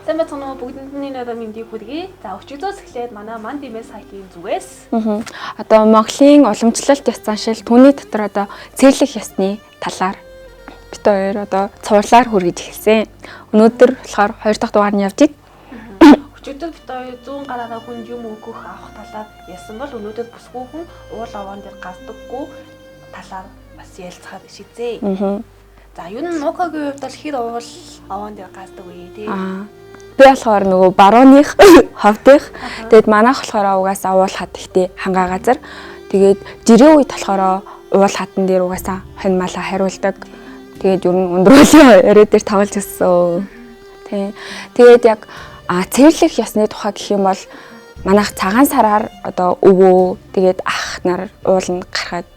Сайн бацхан бүгдний надад мэндийг хүргэе. За өчигдөөс эхлээд манай Мандимэс сайтын зүгээс одоо Монголын уламжлалт ёс заншил түүний дотор одоо цэрлэх ёсны талаар бид хоёр одоо цувралаар хүргэж эхэлсэн. Өнөөдөр болохоор 2 дахь дугаар нь явж байна. Өчигдөр бид хоёр 100 гараараа хүн юм өгөх авах талаар ярьсан бол өнөөдөр бүсгүй хүн уул аваан дээр гардаггүй талаар бас ярилцахад шийdzээ. За юу н нукагийн хувьд бол хэр уул аваан дээр гардаг вэ тий? Би болохоор нөгөө барууных ховдих. Тэгээд манайх болохоор угаасаа уул хат ихтэй хангаа газар. Тэгээд жирийн үед болохоор уул хатан дээр угаасаа хонь малаа хариулдаг. Тэгээд ер нь ундруулын өрөө дээр тавлж өссөн. Тий. Тэгээд яг цэрлэх ёсны тухай гэх юм бол манайх цагаан сараар одоо өвөө тэгээд ах нар уул нь гарахад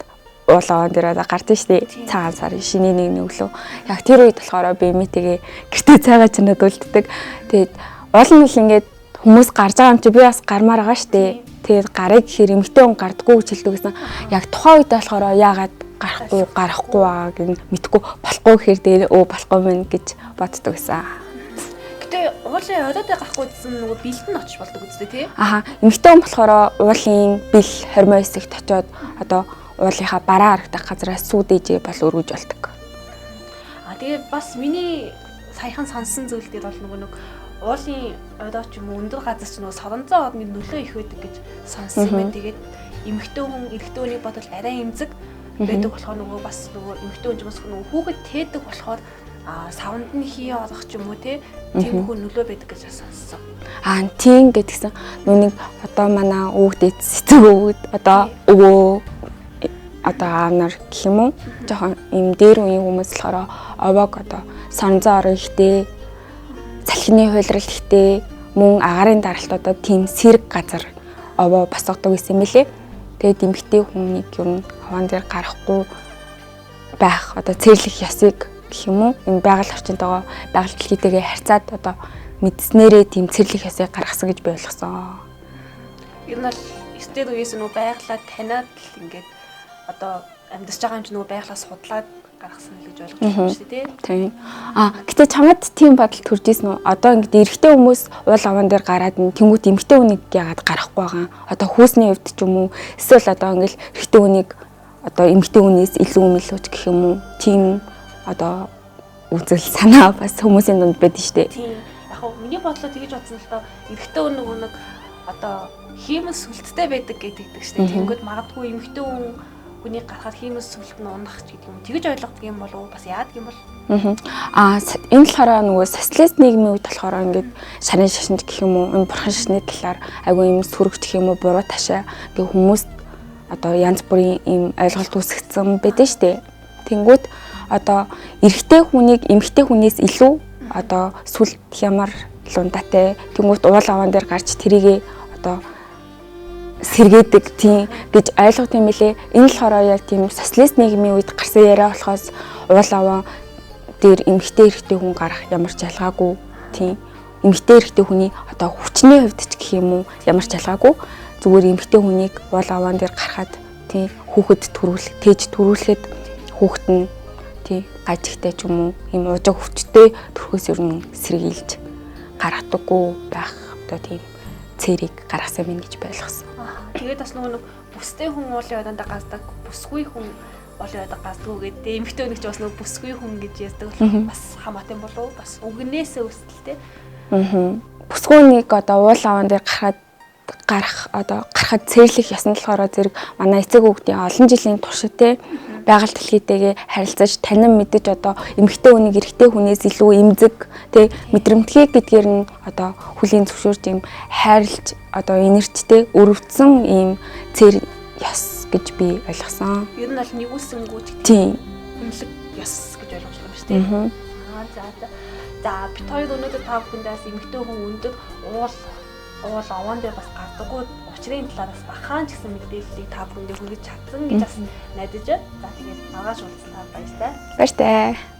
уул аваан дээр одоо гардаг шүү дээ. Цагаан сарын шинийн нэг өглөө. Яг тэр үед болохоор би митэгээ гэртээ цайгаа чинад үлддэг. Тэгээд уул нь л ингээд хүмүүс гарч байгаа юм чи би бас гармаар байгаа шүү дээ. Тэгээд гарыг гэхээр эмэгтэй хүн гардггүй гэж хэлдэг гэсэн. Яг тухайн үед болохоор яагаад гарахгүй байгаа гэн мэдгүй болохгүй гэхээр дээр болохгүй мэн гэж боддог гэсэн. Гэтэ уулын оройд гарахгүй гэсэн нөгөө бэлтэн очиж болдог үстэй тий? Эмэгтэй хүн болохоор уулын бэл 29 хэсэгт очиод одоо уулынхаа бараа харагдах газраас сүүд ээжээ бол өргөж болдог. Тэгээ бас миний саяхан сонсон зүйл дээр бол нөгөө нэг уулын ойдоо ч юм уу өндөр газар ч нөгөө соронзоо одны нөлөө их байдаг гэж сонссон байна. Тэгээд эмэгтэй хүн эрэгтэй хүнийг бодвол арай эмзэг байдаг болохоор нөгөө бас нөгөө эмэгтэй хүн ч бас нөгөө хүүхэд тээдэг болохоор савнд нь хий орох ч юм уу тийм нөлөө байдаг гэж сонссон. Тийм гэдгсэн. Нүг одоо манай өвгдөд сэцэг өвгд одоо өвөө одоо аавнаар гэх юм уу жоохон им дээр үеийн хүмүүс болохоор овог одоо соронзоо орох ихтэй салхины хуйлрал ихтэй мөн агарын даралтуудад тийм сэрэг газар овоо босгодог гэсэн мэлээ. Тэгээд эмэгтэй хүнийг ер нь аваан дээр гарахгүй байх одоо цэрлэх ёсыг гэх юм уу энэ байгаль орчинтойгоо байгаль дэлхийтэйгээ харьцаад одоо мэдснээрээ тийм цэрлэх ёсыг гаргасан гэж би ойлгосон. Ер нь бол стед үеэс нөгөө байгалаа таниад л ингээд одоо амьдарч байгаа юм чи нөгөө байгалаа судлаад гаргасан л гэж ойлгож байна шүү дээ тий. Гэтэ чамд тийм бодол төрж ийсэн үү? Одоо ингээд эрэгтэй хүмүүс уул аваан дээр гараад нь тэнгуут эмэгтэй хүнийг яагаад гарахгүй байгаа? Одоо хүйсний хувьд ч юм уу эсвэл одоо ингээд эрэгтэй хүнийг одоо эмэгтэй хүнээс илүү мэлүүч гэх юм уу? Тийм одоо үзэл санаа бас хүмүүсийн дунд байдаг шүү дээ. Тийм. Яг хөө миний бодлоо тэгж бодсон л доо эрэгтэй хүн нөгөө нэг одоо хиймэл сүлттэй байдаг гэдэг шүү дээ. Тэнгүүд магадгүй эмэгтэй хүний гарахад хиймэл сүлт нь унах ч гэдэг юм. Тэгж ойлгодог юм болов уу? Бас яадаг юм бол? Энэ болохоор нөгөө социалист нийгмийн үед болохоор ингээд шарын шашинт гэх юм уу, энэ бурхан шашны талаар айгүй юм сүрэгч гэх юм уу, буруу ташаа гэх хүмүүс одоо янз бүрийн юм ойлголт үүсгэсэн байдаг шүү дээ. Тэнгүүд одоо эрэгтэй хүнийг эмэгтэй хүнээс илүү одоо сүлт ямар лундатай тэнгуут уул аваан дээр гарч тэрийгээ одоо сэргээдэг тийм гэж ойлгох юм билээ. Энэ л хороо яг тийм социалист нийгмийн үед гарсан яриа болохоос уул аваан дээр эмэгтэй эрэгтэй хүн гарах ямар ч ялгаагүй тийм эмэгтэй эрэгтэй хүний одоо хүчний хувьд ч гэх юм уу ямар ч ялгаагүй зүгээр эмэгтэй хүнийг уул аваан дээр гарахад тийм хүүхэд тээж төрүүлэхэд хүүхэд нь тий гажигтай ч юм уу ийм уужиг хүчтэй төрхөөс ер нь сэргийлж гаргадаггүй байх одоо тийм цэрийг гаргасан юм гэж ойлгосон. Тэгээд бас нөгөө бүстэй хүн уулын ойдоо газдаг, бүсгүй хүн уулын ойдоо газдаг гэдэг. Эмэгтэй хүн ч бас нөгөө бүсгүй хүн гэж ярьдаг бол бас хамаатай болов уу? Бас үгнээсээ үүсэлтэй. Бүсгүй нэг одоо уул аваан дээр гарахад цэрлэх ёсны болохоор зэрэг манай эцэг хүүхдийн олон жилийн туршид те байгаль дэлхийтэйгээ харилцаж танин мэдэж одоо эмэгтэй хүнийг эрэгтэй хүнээс илүү эмзэг те мэдрэмтгий гэдгээр нь одоо хүлийн зөвшөөрч юм хайрлж одоо инэрчтэй өрөвдсөн ийм цэр ёс гэж би ойлгосон. Ер нь бол нэгүсэнгүү тийм үнэлэг ёс гэж ойлгож байгаа юм шүү дээ. За бид хоёр өнөөдөр та бүхэндээс эмэгтэй хүн өндөр уул аваан дээр бас гардаггүй учрын талаас бахаан ч гэсэн мэдээллийг та бүхэндээ хүргэж чадсан гэж бас найдаж байна. За тэгээд маргааш уулзлаа баяртай. Баяртай.